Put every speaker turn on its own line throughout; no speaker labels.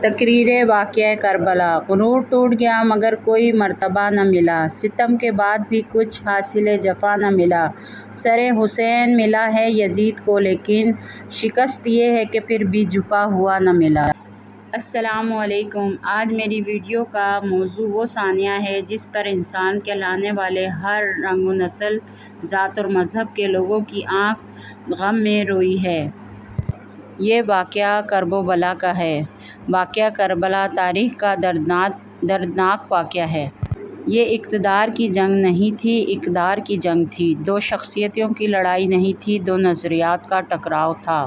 تقریر واقعہ کربلا۔ غرور ٹوٹ گیا مگر کوئی مرتبہ نہ ملا، ستم کے بعد بھی کچھ حاصل جفا نہ ملا۔ سر حسین ملا ہے یزید کو لیکن شکست یہ ہے کہ پھر بھی جھکا ہوا نہ ملا۔ السلام علیکم۔ آج میری ویڈیو کا موضوع وہ ثانیہ ہے جس پر انسان کہلانے والے ہر رنگ و نسل، ذات اور مذہب کے لوگوں کی آنکھ غم میں روئی ہے۔ یہ واقعہ کرب و بلا کا ہے۔ واقعہ کربلا تاریخ کا دردناک واقعہ ہے۔ یہ اقتدار کی جنگ نہیں تھی، اقدار کی جنگ تھی۔ دو شخصیتوں کی لڑائی نہیں تھی، دو نظریات کا ٹکراؤ تھا۔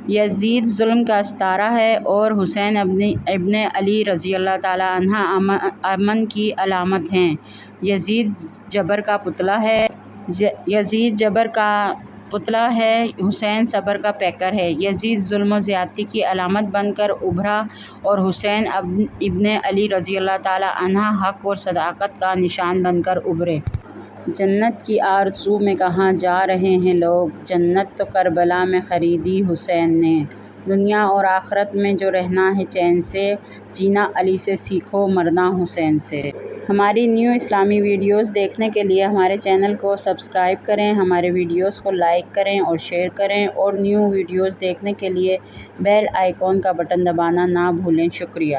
یزید ظلم کا استارہ ہے اور حسین ابن علی رضی اللہ تعالیٰ عنہ امن کی علامت ہیں۔ یزید جبر کا پتلا ہے، حسین صبر کا پیکر ہے۔ یزید ظلم و زیادتی کی علامت بن کر ابھرا اور حسین ابن علی رضی اللہ تعالیٰ عنہ حق اور صداقت کا نشان بن کر ابھرے۔ جنت کی آرزو میں کہاں جا رہے ہیں لوگ، جنت تو کربلا میں خریدی حسین نے۔ دنیا اور آخرت میں جو رہنا ہے چین سے، جینا علی سے سیکھو مرنا حسین سے۔ ہماری نیو اسلامی ویڈیوز دیکھنے کے لیے ہمارے چینل کو سبسکرائب کریں، ہمارے ویڈیوز کو لائک کریں اور شیئر کریں اور نیو ویڈیوز دیکھنے کے لیے بیل آئیکن کا بٹن دبانا نہ بھولیں۔ شکریہ۔